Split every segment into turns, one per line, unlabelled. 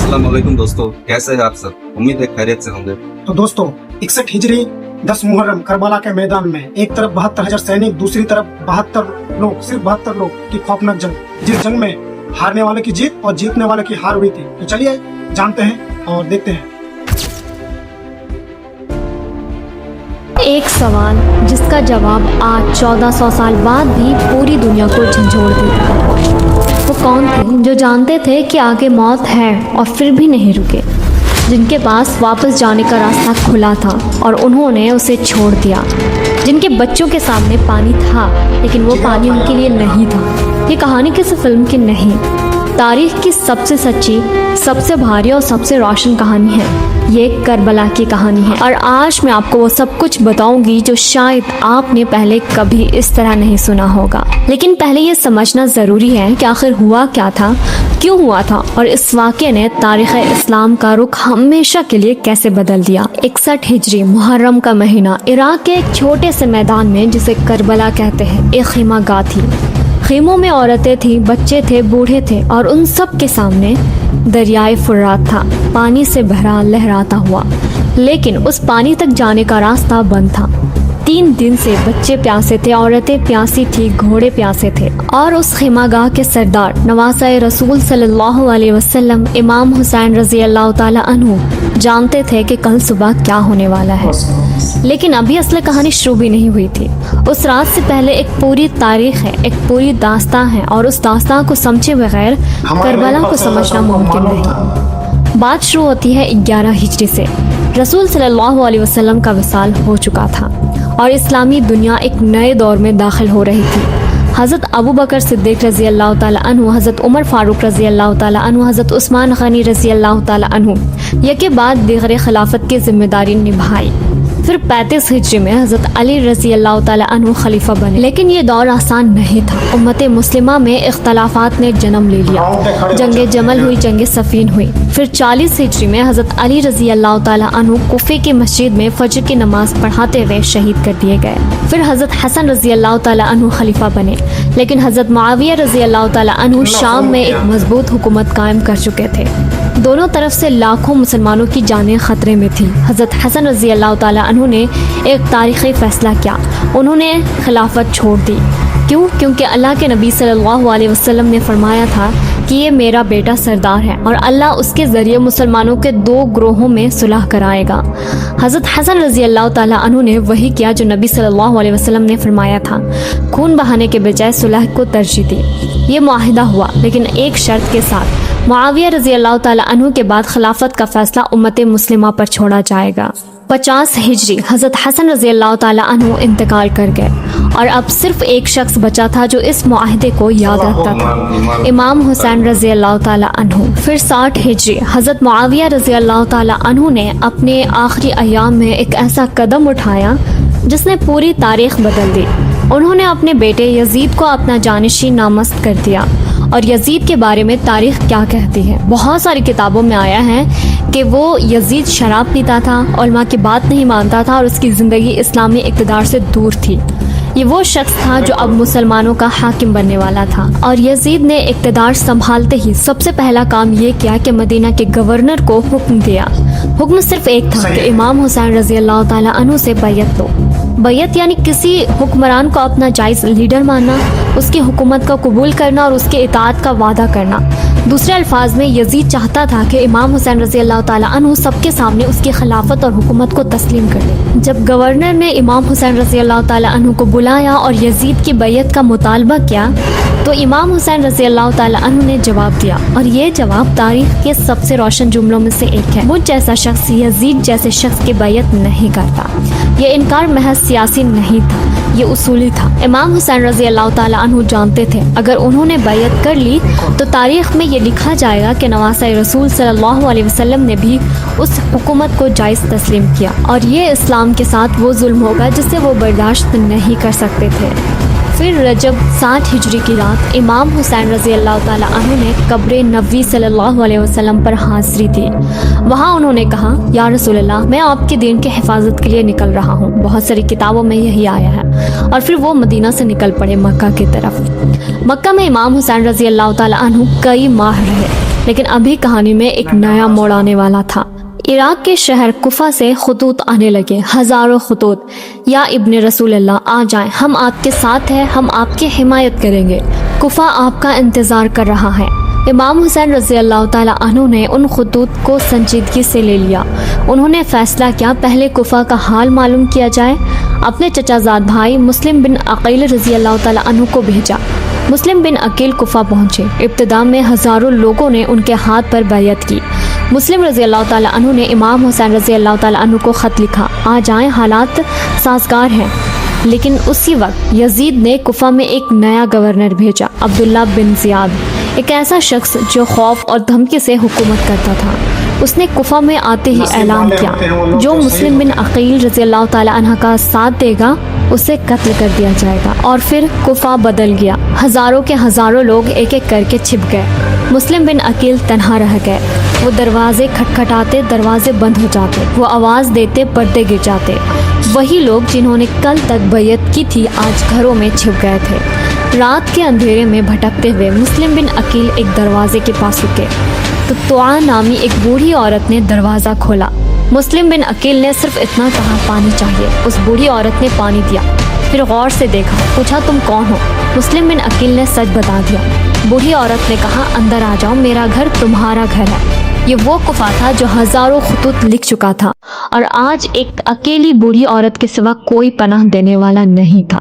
अस्सलाम वालेकुम दोस्तों, कैसे हैं आप सब? उम्मीद है खैरियत से होंगे।
तो दोस्तों 61 हिजरी 10 मुहर्रम करबला के मैदान में एक तरफ 72,000 सैनिक, दूसरी तरफ 72 लोग, सिर्फ 72 लोग की खौफनाक जंग, जिस जंग में हारने वाले की जीत और जीतने वाले की हार हुई थी। तो चलिए जानते हैं और देखते हैं।
एक सवाल जिसका जवाब आज 1400 साल बाद भी पूरी दुनिया को झंझोड़ देता है। वो कौन थे जो जानते थे कि आगे मौत है और फिर भी नहीं रुके, जिनके पास वापस जाने का रास्ता खुला था और उन्होंने उसे छोड़ दिया, जिनके बच्चों के सामने पानी था लेकिन वो पानी उनके लिए नहीं था। ये कहानी किसी फिल्म की नहीं, तारीख की सबसे सच्ची, सबसे भारी और सबसे रोशन कहानी है। ये करबला की कहानी है और आज मैं आपको वो सब कुछ बताऊंगी जो शायद आपने पहले कभी इस तरह नहीं सुना होगा। लेकिन पहले ये समझना ज़रूरी है कि आखिर हुआ क्या था, क्यों हुआ था और इस वाक़े ने तारीख़ इस्लाम का रुख हमेशा के लिए कैसे बदल दिया। 61 हिजरी मुहर्रम का महीना इराक के एक छोटे से मैदान में, जिसे करबला कहते हैं, एक खीमागाह थी। खीमों में औरतें थीं, बच्चे थे, बूढ़े थे और उन सब के सामने दरियाए फुरात था, पानी से भरा लहराता हुआ। लेकिन उस पानी तक जाने का रास्ता बंद था। 3 दिन से बच्चे प्यासे थे, औरतें प्यासी थी, घोड़े प्यासे थे। और उस खीमागाह के सरदार नवासा रसूल सल्लल्लाहु अलैहि वसल्लम इमाम हुसैन रज़ी अल्लाह ताला अन्हु जानते थे कि कल सुबह क्या होने वाला है। लेकिन अभी असली कहानी शुरू भी नहीं हुई थी। उस रात से पहले एक पूरी तारीख है, एक पूरी दास्तां है और उस दास्तां को समझे बगैर करबला को समझना मुमकिन नहीं। बात शुरू होती है 11 हिजरी से। रसूल सल्लल्लाहु अलैहि वसल्लम का विसाल हो चुका था और इस्लामी दुनिया एक नए दौर में दाखिल हो रही थी। हज़रत अबू बकर सिद्दीक़ रज़ी अल्लाह ताला अन्हु, हज़रत उमर फ़ारूक रज़ी अल्लाह ताला अन्हु, हज़रत उस्मान गनी रज़ी अल्लाह ताला अन्हु यके बाद दीगर खिलाफत की जिम्मेदारी निभाई। फिर 35 हिजरी में हज़रत अली रज़ी अल्लाह ताला अन्हु खलीफा बने। लेकिन ये दौर आसान नहीं था। उम्मत मुस्लिमा में इख्तलाफात ने जन्म ले लिया। जंगे जमल हुई, जंगे सफ़ीन हुई। फिर 40 हिजरी में हज़रत अली रज़ी अल्लाह ताला अन्हु कुफे की मस्जिद में फजर की नमाज पढ़ाते हुए शहीद कर दिए गए। फिर हज़रत हसन रज़ी अल्लाह ताला अन्हु खलीफा बने। लेकिन हज़रत मुआविया रज़ी अल्लाह ताला अन्हु शाम में एक मजबूत हुकूमत कायम कर चुके थे। दोनों तरफ से लाखों मुसलमानों की जानें खतरे में थी। हज़रत हसन रज़ी अल्लाह ताला अन्हु ने एक तारीख़ी फ़ैसला किया। उन्होंने खिलाफत छोड़ दी। क्यों? क्योंकि अल्लाह के नबी सल्लल्लाहु अलैहि वसल्लम ने फरमाया था कि ये मेरा बेटा सरदार है और अल्लाह उसके ज़रिए मुसलमानों के 2 ग्रोहों में सुलह कराएगा। हज़रत हसन रज़ी अल्लाह ताला अन्हु ने वही किया जो नबी सल्लल्लाहु अलैहि वसल्लम ने फरमाया था। खून बहाने के बजाय सुलह को तरजीह दी। ये मुआहिदा हुआ, लेकिन एक शर्त के साथ। मुआविया रज़ी अल्लाह ताला अन्हु के बाद खिलाफत का फैसला उम्मत मुस्लिमा पर छोड़ा जाएगा। 50 हिजरी हज़रत हसन रज़ी अल्लाह ताला अन्हु इंतकाल कर गए और अब सिर्फ एक शख्स बचा था जो इस मुआहदे को याद रखता था, इमाम हुसैन रज़ी अल्लाह ताला अन्हु। फिर 60 हिजरी हज़रत मुआविया रज़ी अल्लाह ताला अन्हु ने अपने आखिरी अय्याम में एक ऐसा कदम उठाया जिसने पूरी तारीख बदल दी। उन्होंने अपने बेटे यजीद को अपना जानशीन नामज़द कर दिया। और यजीद के बारे में तारीख क्या कहती है? बहुत सारी किताबों में आया है कि वो यजीद शराब पीता था, उलमा की बात नहीं मानता था और उसकी ज़िंदगी इस्लामी इक़्तिदार से दूर थी। ये वो शख्स था जो अब मुसलमानों का हाकिम बनने वाला था। और यजीद ने इक़्तिदार संभालते ही सबसे पहला काम ये किया कि मदीना के गवर्नर को हुक्म दिया। हुक्म सिर्फ एक था कि इमाम हुसैन रज़ी अल्लाह ताला अन्हु से बैयत लो। बैयत यानी किसी हुक्मरान को अपना जायज़ लीडर मानना, उसकी हुकूमत का कबूल करना और उसके इताअत का वादा करना। दूसरे अल्फाज में यजीद चाहता था कि इमाम हुसैन रज़ी अल्लाह ताला अन्हु सबके सामने उसकी खिलाफत और हुकूमत को तस्लीम कर ले। जब गवर्नर ने इमाम हुसैन रज़ी अल्लाह ताला अन्हु को बुलाया और यजीद की बैयत का मुतालबा किया तो इमाम हुसैन रज़ी अल्लाह ताला अन्हु ने जवाब दिया। और ये जवाब तारीख के सबसे रोशन जुमलों में से एक है। मुझ जैसा शख्स यजीद जैसे शख्स की बैयत नहीं करता। ये इनकार महज सियासी नहीं था, ये उसूली था। इमाम हुसैन रज़ी अल्लाह ताला अन्हु जानते थे अगर उन्होंने बैयत कर ली तो तारीख में ये लिखा जाएगा कि नवासा रसूल सल्लल्लाहु अलैहि वसल्लम ने भी उस हुकूमत को जायज़ तस्लीम किया और ये इस्लाम के साथ वो जुल्म होगा जिसे वो बर्दाश्त नहीं कर सकते थे। फिर रजब 60 हिजरी की रात इमाम हुसैन रज़ी अल्लाह ताला अन्हु ने कब्र नबी सल्लल्लाहु अलैहि वसल्लम पर हाज़िरी दी। वहाँ उन्होंने कहा, या रसूल अल्लाह, मैं आपके दीन की हिफाजत के लिए निकल रहा हूँ। बहुत सारी किताबों में यही आया है। और फिर वो मदीना से निकल पड़े मक्का की तरफ। मक्का में इमाम हुसैन रज़ी अल्लाह ताला अन्हु कई माह रहे। लेकिन अभी कहानी में एक नया मोड़ आने वाला था। इराक के शहर कुफा से खतूत आने लगे, हजारों खतूत। या इब्ने रसूलल्लाह, आ जाएं, हम आपके साथ हैं, हम आपकी हिमायत करेंगे, कुफा आपका इंतज़ार कर रहा है। इमाम हुसैन रज़ी अल्लाह ताला अन्हु ने उन खतूत को संजीदगी से ले लिया। उन्होंने फैसला किया पहले कुफा का हाल मालूम किया जाए। अपने चचाजाद भाई मुस्लिम बिन अकील रज़ी अल्लाह ताला अन्हु को भेजा। मुस्लिम बिन अकील कुफा पहुंचे। इब्तिदा में हज़ारों लोगों ने उनके हाथ पर बैयत की। मुस्लिम रज़ी अल्लाह ताला अन्हु ने इमाम हुसैन रज़ी अल्लाह ताला अन्हु को ख़त लिखा, आ जाएं, हालात साजगार हैं। लेकिन उसी वक्त यजीद ने कुफा में एक नया गवर्नर भेजा, अब्दुल्ला बिन ज़ियाद, एक ऐसा शख्स जो खौफ और धमकी से हुकूमत करता था। उसने कुफा में आते ही ऐलान किया, जो मुस्लिम बिन अकील रज़ी अल्लाह ताला अन्हा का साथ देगा उसे कत्ल कर दिया जाएगा। और फिर कुफा बदल गया। हज़ारों के हज़ारों लोग एक एक करके छिप गए। मुस्लिम बिन अकील तन्हा रह गए। वो दरवाजे खटखटाते, दरवाजे बंद हो जाते, वो आवाज़ देते, पर्दे गिर जाते। वही लोग जिन्होंने कल तक बैयत की थी आज घरों में छिप गए थे। रात के अंधेरे में भटकते हुए मुस्लिम बिन अकील एक दरवाजे के पास रुके तो तुआ नामी एक बूढ़ी औरत ने दरवाज़ा खोला। मुस्लिम बिन अकील ने सिर्फ इतना कहा, पानी चाहिए। उस बूढ़ी औरत ने पानी दिया, फिर गौर से देखा, पूछा तुम कौन हो? मुस्लिम बिन अकील ने सच बता दिया। बूढ़ी औरत ने कहा, अंदर आ जाओ, मेरा घर तुम्हारा घर है। ये वो कुफा था जो हजारों खतूत लिख चुका था और आज एक अकेली बूढ़ी औरत के सिवा कोई पनाह देने वाला नहीं था।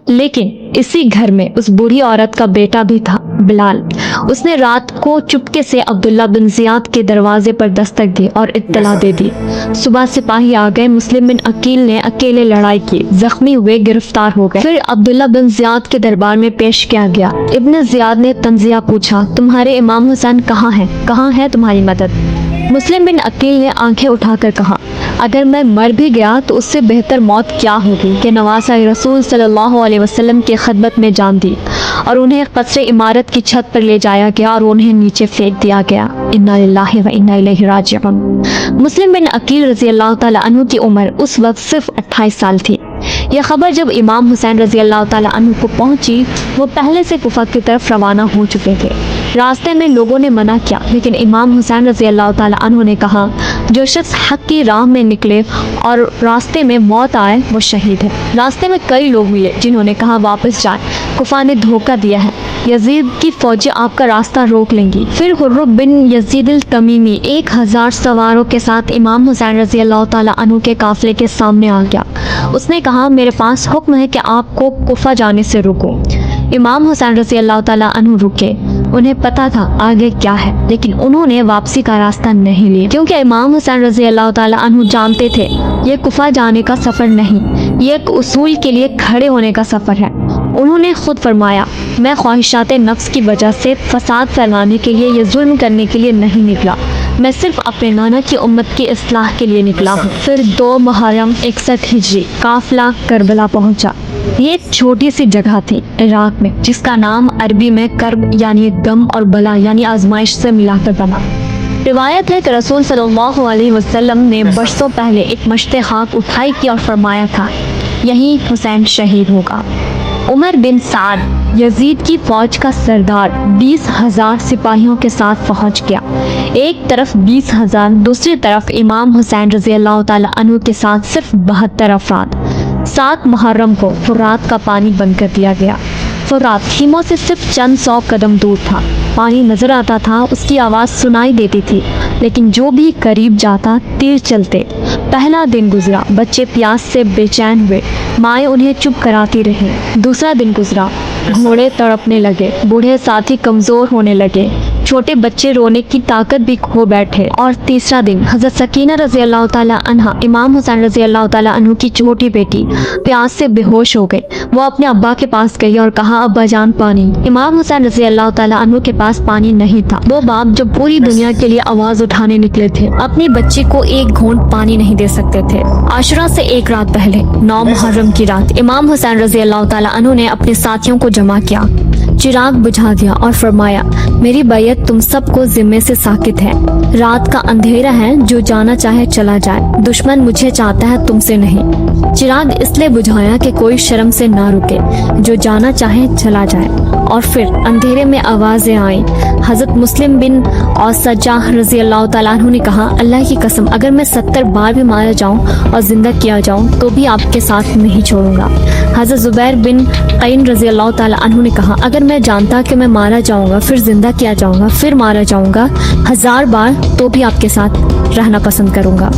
लेकिन इसी घर में उस बूढ़ी औरत का बेटा भी था, बिलाल। उसने रात को चुपके से अब्दुल्ला बिन ज़ियाद के दरवाजे पर दस्तक दी और इत्तला दे दी। सुबह सिपाही आ गए। मुस्लिम बिन अकील ने अकेले लड़ाई की, जख्मी हुए, गिरफ्तार हो गए। फिर अब्दुल्ला बिन ज़ियाद के दरबार में पेश किया गया। इब्ने ज़ियाद ने तंजिया पूछा, तुम्हारे इमाम हुसैन कहाँ हैं? कहाँ है तुम्हारी मदद? मुस्लिम बिन अकील ने आंखें उठाकर कहा, अगर मैं मर भी गया तो उससे बेहतर मौत क्या होगी कि नवासा रसूल सल्लल्लाहु अलैहि वसल्लम की खिदमत में जान दी और उन्हें कसरे इमारत की छत पर ले जाया गया और उन्हें नीचे फेंक दिया गया। इन्ना लिल्लाहि व इन्ना इलैहि राजिऊन। मुस्लिम बिन अकील रज़ी अल्लाह ताला अन्हु की उम्र उस वक्त सिर्फ 28 साल थी। यह खबर जब इमाम हुसैन रज़ी अल्लाह ताला अन्हु को पहुंची, वो पहले से कुफा की तरफ रवाना हो चुके थे। रास्ते में लोगों ने मना किया, लेकिन इमाम हुसैन रज़ी अल्लाह ताला अन्हु ने कहा, जो शख्स हक की राह में निकले और रास्ते में मौत आए वो शहीद है। रास्ते में कई लोग मिले जिन्होंने कहा, वापस जाएं, कुफा ने धोखा दिया है, यजीद की फौजें आपका रास्ता रोक लेंगी। फिर हुर्र बिन यजीद अल तमीमी 1000 सवारों के साथ इमाम हुसैन रज़ी अल्लाह ताला अन्हु के काफिले के सामने आ गया। उसने कहा, मेरे पास हुक्म है कि आपको कुफा जाने से रोको। इमाम हुसैन रज़ी अल्लाह ताला अन्हु रुके। उन्हें पता था आगे क्या है, लेकिन उन्होंने वापसी का रास्ता नहीं लिया, क्योंकि इमाम हुसैन रज़ी अल्लाह ताला अन्हु जानते थे ये कुफा जाने का सफ़र नहीं, ये एक उसूल के लिए खड़े होने का सफ़र है। उन्होंने खुद फरमाया, मैं ख्वाहिशात नफ्स की वजह से फसाद फैलाने के लिए या जुल्म करने के लिए नहीं निकला, मैं सिर्फ अपने नाना की उम्मत की इस्लाह के लिए निकला हूँ। फिर 2 मुहर्रम 61 हिजरी काफिला करबला पहुँचा। ये एक छोटी सी जगह थी इराक में, जिसका नाम अरबी में कर्ब यानी गम और बला यानी आजमाइश से मिलाकर बना। रिवायत है कि रसूल सल्लल्लाहु अलैहि वसल्लम ने बरसों पहले एक मश्ते खाक उठाई की और फरमाया था, यही हुसैन शहीद होगा। उमर बिन साद यजीद की फौज का सरदार 20,000 सिपाहियों के साथ पहुंच गया। एक तरफ 20,000, दूसरी तरफ इमाम हुसैन रज़ी अल्लाह ताला अन्हु के साथ सिर्फ 72 अफराद। 7 मुहर्रम को फुरात का पानी बंद कर दिया गया। फुरात खीमों से सिर्फ चंद 100 कदम दूर था। पानी नजर आता था, उसकी आवाज़ सुनाई देती थी, लेकिन जो भी करीब जाता तीर चलते। पहला दिन गुजरा, बच्चे प्यास से बेचैन हुए, माएँ उन्हें चुप कराती रहीं। दूसरा दिन गुजरा, घोड़े तड़पने लगे, बूढ़े साथी कमज़ोर होने लगे, छोटे बच्चे रोने की ताकत भी खो बैठे। और तीसरा दिन हज़रत सकीना रज़ी अल्लाह ताला अन्हा, इमाम हुसैन रज़ी अल्लाह ताला अन्हु की छोटी बेटी, प्यास से बेहोश हो गई। वो अपने अब्बा के पास गई और कहा, अब्बा जान पानी। इमाम हुसैन रज़ी अल्लाह ताला अन्हु के पास पानी नहीं था। वो बाप जो पूरी दुनिया के लिए आवाज़ उठाने निकले थे, अपनी बच्ची को एक घूंट पानी नहीं दे सकते थे। आशुरा से एक रात पहले 9 मुहर्रम की रात इमाम हुसैन रज़ी अल्लाह ताला अन्हु ने अपने साथियों को जमा किया। चिराग बुझा दिया और फरमाया, मेरी बैयत तुम सबको जिम्मे से साकित है। रात का अंधेरा है, जो जाना चाहे चला जाए, दुश्मन मुझे चाहता है तुमसे नहीं। चिराग इसलिए बुझाया कि कोई शर्म से ना रुके, जो जाना चाहे चला जाए। और फिर अंधेरे में आवाजें आई। हजरत मुस्लिम बिन औसजा रजी अल्लाह ताला अन्हु ने कहा, अल्लाह की कसम, अगर मैं 70 बार भी मारा जाऊं और जिंदा किया जाऊं तो भी आपके साथ नहीं छोड़ूंगा। हजरत जुबैर बिन क़ैन रजी अल्लाह ताला अन्हु ने कहा, अगर मैं जानता कि मैं मारा जाऊंगा, फिर जिंदा किया जाऊंगा, फिर मारा जाऊंगा 1000 बार, तो भी आपके साथ रहना पसंद करूंगा।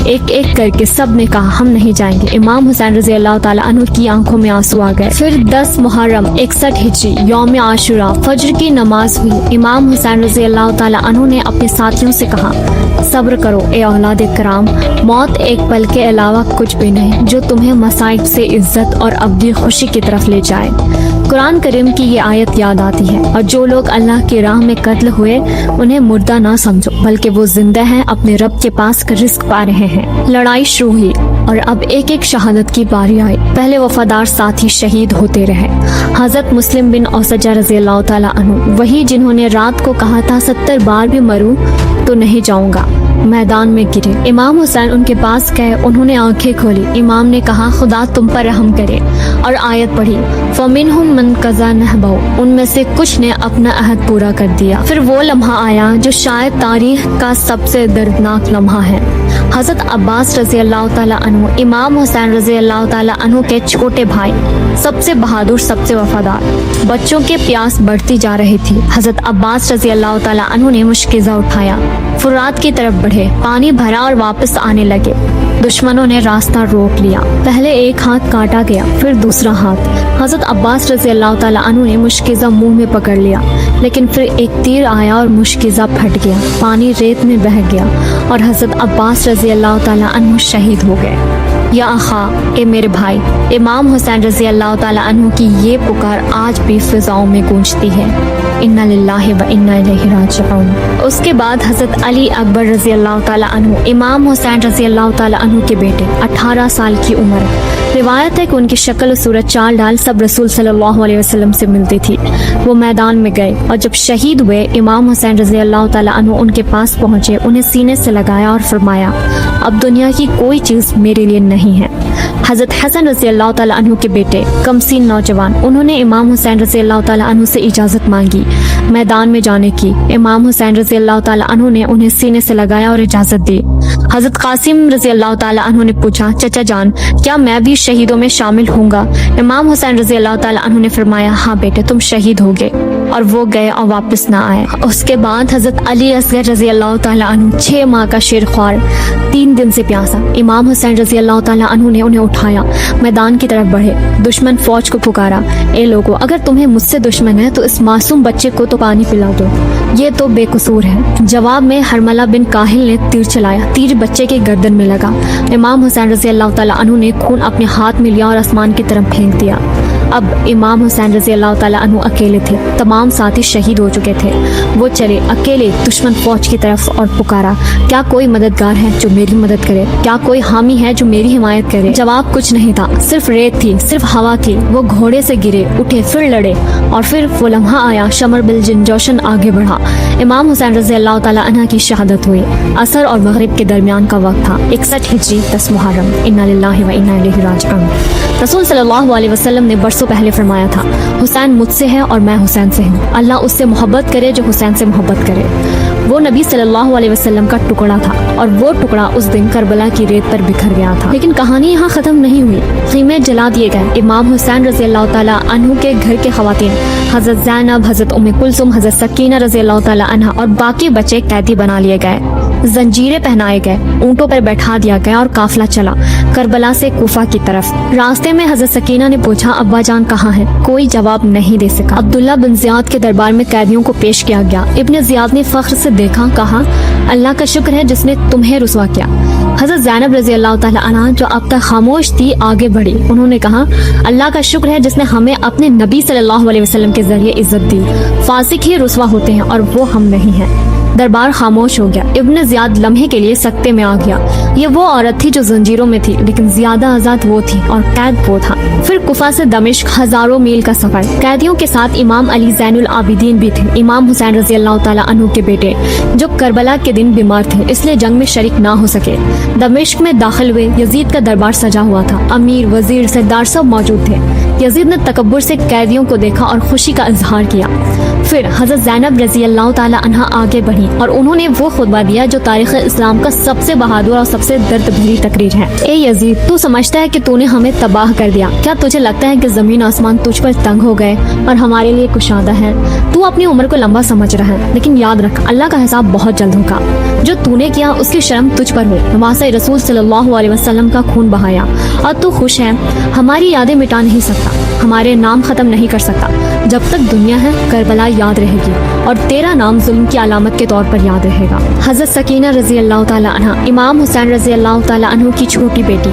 एक एक करके सब ने कहा, हम नहीं जाएंगे। इमाम हुसैन रजी अल्लाह ताला अन्हु की आंखों में आंसू आ गए। फिर 10 मुहर्रम 61 हिजरी यौम आशुरा फजर की नमाज हुई। इमाम हुसैन रजी अल्लाह ताला अन्हु ने अपने साथियों से कहा, सब्र करो ए औलाद कराम, मौत एक पल के अलावा कुछ भी नहीं जो तुम्हें मसाइब से इज्जत और अब्दी खुशी की तरफ ले जाए। कुरान करीम की ये आयत याद आती है, और जो लोग अल्लाह की राह में कत्ल हुए उन्हें मुर्दा ना समझो, बल्कि वो जिंदा हैं, अपने रब के पास का रिस्क पा रहे हैं। लड़ाई शुरू हुई और अब एक एक शहादत की बारी आई। पहले वफादार साथी शहीद होते रहे। हजरत मुस्लिम बिन औसजा रजी अल्लाह ताला अन्हु, वही जिन्होंने रात को कहा था 70 बार भी मरूं तो नहीं जाऊंगा, मैदान में गिरे। इमाम हुसैन उनके पास गए, उन्होंने आंखें खोली। इमाम ने कहा, खुदा तुम पर रहम करे, और आयत पढ़ी, फमिनहुम मन कज़ा नहबहु, उनमें से कुछ ने अपना अहद पूरा कर दिया। फिर वो लम्हा आया जो शायद तारीख का सबसे दर्दनाक लम्हा है। हजरत अब्बास रजी अल्लाह ताला अन्हु, इमाम हुसैन रजी अल्लाह ताला अन्हु के छोटे भाई, सबसे बहादुर, सबसे वफादार। बच्चों के प्यास बढ़ती जा रही थी। हजरत अब्बास रजी अल्लाह ताला अन्हु ने मुश्किज़ा उठाया, फुरात की तरफ बढ़े, पानी भरा और वापस आने लगे। दुश्मनों ने रास्ता रोक लिया। पहले एक हाथ काटा गया, फिर दूसरा हाथ। हजरत अब्बास रजी अल्लाह ताला अन्हु ने मुश्किज़ा मुंह में पकड़ लिया, लेकिन फिर एक तीर आया और मुश्किज़ा फट गया, पानी रेत में बह गया और हजरत अब्बास रजी अल्लाह ताला अन्हु शहीद हो गए। या आखा, ए मेरे भाई, इमाम हुसैन रजी अल्लाह ताला अन्हु की ये पुकार आज भी फिजाओं में गूंजती है, इन्ना लिल्लाहि व इन्ना इलैहि राजिऊन। उसके बाद हजरत अली अकबर रजी अल्लाह ताला अन्हु, इमाम हुसैन रजी अल्लाह ताला अन्हु के बेटे, 18 साल की उम्र। रिवायत है कि उनकी शक्ल और सूरत, चाल ढाल सब रसूल सल्लल्लाहु अलैहि वसल्लम से मिलती थी। वो मैदान में गए और जब शहीद हुए, इमाम हुसैन रजी अल्लाह ताला अन्हु उनके पास पहुंचे, उन्हें सीने से लगाया और फरमाया, अब दुनिया की कोई चीज मेरे लिए नहीं है। हजरत हसन रजी अल्लाह ताला अन्हु के बेटे, कमसीन नौजवान, उन्होंने इमाम हुसैन रजी अल्लाह ताला अन्हु से इजाजत मांगी मैदान में जाने की। इमाम हुसैन रजी अल्लाह ताला अन्हु ने उन्हें सीने से लगाया और इजाजत दी। हजरत कासिम रजी अल्लाह ताला अन्हु ने पूछा, चचा जान, क्या मैं भी शहीदों में शामिल होऊंगा? इमाम हुसैन रजी अल्लाह ताला अन्हु ने फरमाया, हाँ बेटे, तुम शहीद होगे। और वो गए और वापस ना आए। उसके बाद हजरत अली असगर रजी अल्लाह ताला अन्हु 6 माह का शेर ख्वार, 3 दिन से प्यासा। इमाम हुसैन रजी अल्लाह ताला अन्हु ने उन्हें उठाया, मैदान की तरफ बढ़े, दुश्मन फौज को पुकारा, ए लोगों, अगर तुम्हें मुझसे दुश्मन है तो इस मासूम बच्चे को तो पानी पिला दो, ये तो बेकसूर है। जवाब में हरमला बिन काहिल ने तीर चलाया, तीर बच्चे के गर्दन में लगा। इमाम हुसैन रजी अल्लाह ताला अन्हु ने खून अपने हाथ में लिया और आसमान की तरफ फेंक दिया। अब इमाम हुसैन रजी अल्लाह ताला अन्हु अकेले थे, तमाम साथी शहीद हो चुके थे। वो चले अकेले दुश्मन फौज की तरफ और पुकारा, क्या कोई मददगार है जो मेरी मदद करे? क्या कोई हामी है जो मेरी हिमायत करे? जवाब कुछ नहीं था, सिर्फ रेत थी, सिर्फ हवा थी। वो घोड़े से गिरे, उठे, फिर लड़े, और फिर वो लम्हा आया, शमर बिल जिनजोशन आगे बढ़ा। इमाम हुसैन रजी अल्लाह ताला अन्हु की शहादत हुई। असर और मगरिब के दरमियान का वक्त था, 61 हिजरी 10 मुहर्रम। इन्ना लिल्लाहि व इन्ना इलैहि राजिऊन। रसूल सल्लल्लाहु अलैहि वसल्लम ने बरसों पहले फरमाया था, हुसैन मुझसे है और मैं हुसैन से हूँ। अल्लाह उससे मोहब्बत करे जो हुसैन से मोहब्बत करे। वो नबी सल्लल्लाहु अलैहि वसल्लम का टुकड़ा था, और वो टुकड़ा उस दिन करबला की रेत पर बिखर गया था। लेकिन कहानी यहाँ खत्म नहीं हुई, ख़ीमे जला दिए गए। इमाम हुसैन रजी अल्लाह ताला अन्हु के घर के खवातीन, हजरत ज़ैनब, हजरत उम्मे कुलसुम, हजरत सकीना रजी अल्लाह ताला अन्हा और बाकी बच्चे कैदी बना लिए गए, जंजीरें पहनाए गए, ऊँटों पर बैठा दिया गया और काफिला चला करबला से कूफा की तरफ। रास्ते में हजरत सकीना ने पूछा, अब्बा जान कहाँ हैं? कोई जवाब नहीं दे सका। अब्दुल्ला बिन ज़ियाद के दरबार में कैदियों को पेश किया गया। इब्ने ज़ियाद ने फख्र से देखा, कहा, अल्लाह का शुक्र है जिसने तुम्हें रुसवा किया। हजरत ज़ैनब रजी अल्लाह ताला अन्हा जो अब तक खामोश थी, आगे बढ़ी। उन्होंने कहा, अल्लाह का शुक्र है जिसने हमें अपने नबी सल्लल्लाहु अलैहि वसल्लम के जरिए इज्जत दी। फासिक ही रुसवा होते हैं और वो हम नहीं हैं। दरबार खामोश हो गया। इब्न जियाद लम्हे के लिए सकते में आ गया। ये वो औरत थी जो जंजीरों में थी, लेकिन ज्यादा आजाद वो थी और कैद वो था। फिर कुफा से दमिश्क हजारों मील का सफर। कैदियों के साथ इमाम अली ज़ैनुल आबिदीन भी थे, इमाम हुसैन रजी अल्लाह तआला अन्हु के बेटे, जो करबला के दिन बीमार थे, इसलिए जंग में शरीक ना हो सके। दमिश्क में दाखिल हुए। यजीद का दरबार सजा हुआ था। अमीर, वजीर, सरदार सब मौजूद थे। यजीद ने तकब्बुर से कैदियों को देखा और खुशी का इजहार किया। फिर हजरत ज़ैनब रजी अल्लाह तआला अन्हा आगे बढ़ी और उन्होंने वो खुतबा दिया जो तारीख इस्लाम का सबसे बहादुर और सबसे दर्द भरी तकरीर है। ए यजीद, तू समझता है कि तूने हमें तबाह कर दिया? क्या तुझे लगता है कि जमीन आसमान तुझ पर तंग हो गए और हमारे लिए कुशादा है? तू अपनी उम्र को लंबा समझ रहा है, लेकिन याद रख, अल्लाह का हिसाब बहुत जल्द होगा। जो तूने किया उसकी शर्म तुझ पर हो। नवासे रसूल सल्लल्लाहु अलैहि वसल्लम का खून बहाया और तू खुश है। हमारी यादें मिटा नहीं सकता, हमारे नाम खत्म नहीं कर सकता। जब तक दुनिया है करबला याद रहेगी और तेरा नाम जुल्म की अलामत के तौर पर याद रहेगा। हजरत सकीना रजी अल्लाह तआला अन्हा, इमाम हुसैन रजी अल्लाह तआला अन्हु की छोटी बेटी,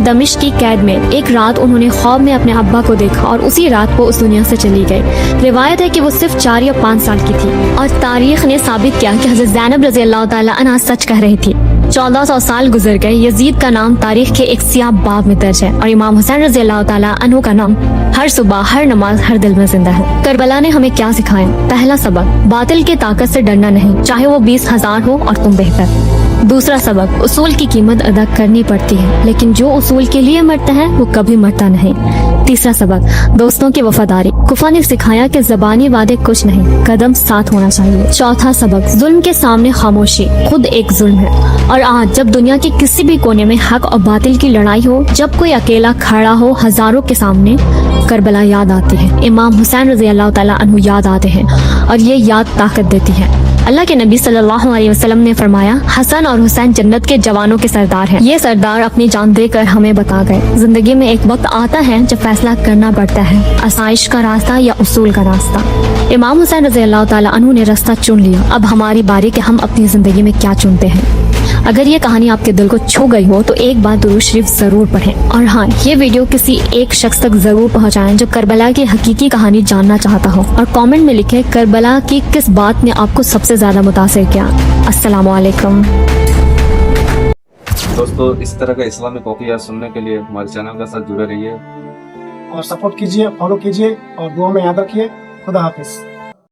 दमिश्क की कैद में एक रात उन्होंने ख्वाब में अपने अब्बा को देखा और उसी रात वो उस दुनिया से चली गई। रिवायत है कि वो सिर्फ 4 या 5 साल की थी और तारीख ने साबित किया कि हजरत ज़ैनब रजी अल्लाह तआला अन्हा सच कह रही थी। 1400 साल गुजर गए। यजीद का नाम तारीख के एक सियाह बाब में दर्ज है और इमाम हुसैन रजी अल्लाह तआला अन्हु का नाम हर सुबह, हर नमाज, हर दिल में जिंदा है। करबला ने हमें क्या सिखाया? पहला सबक, बातिल की ताकत से डरना नहीं, चाहे वो 20,000 हो और तुम बेहतर। दूसरा सबक, उसूल की कीमत अदा करनी पड़ती है, लेकिन जो उसूल के लिए मरता है वो कभी मरता नहीं। तीसरा सबक, दोस्तों की वफादारी। कुफा ने सिखाया कि ज़बानी वादे कुछ नहीं, कदम साथ होना चाहिए। चौथा सबक, जुल्म के सामने खामोशी खुद एक जुल्म है। और आज जब दुनिया के किसी भी कोने में हक और बातिल की लड़ाई हो, जब कोई अकेला खड़ा हो हजारों के सामने, करबला याद आती है, इमाम हुसैन रजी अल्लाह तआला अन्हु याद आते हैं और ये याद ताकत देती है। अल्लाह के नबी सल्लल्लाहु अलैहि वसल्लम ने फरमाया, हसन और हुसैन जन्नत के जवानों के सरदार हैं। ये सरदार अपनी जान देकर हमें बता गए, जिंदगी में एक वक्त आता है जब फैसला करना पड़ता है, आसाइश का रास्ता या उसूल का रास्ता। इमाम हुसैन रजी अल्लाह तआला अन्हु ने रास्ता चुन लिया। अब हमारी बारी कि हम अपनी जिंदगी में क्या चुनते हैं। अगर ये कहानी आपके दिल को छू गई हो तो एक बार दुरूद शरीफ जरूर पढ़ें और हाँ, ये वीडियो किसी एक शख्स तक जरूर पहुंचाएं जो करबला की हकीकी कहानी जानना चाहता हो और कमेंट में लिखें करबला की किस बात ने आपको सबसे ज्यादा मुतासिर किया। अस्सलामु अलैकुम।
दोस्तों, इस तरह का इस्लामिक वाक़या सुनने के लिए हमारे चैनल के साथ जुड़े रहिए
और सपोर्ट कीजिए, फॉलो कीजिए और दुआ में याद रखिए। खुदा हाफिज।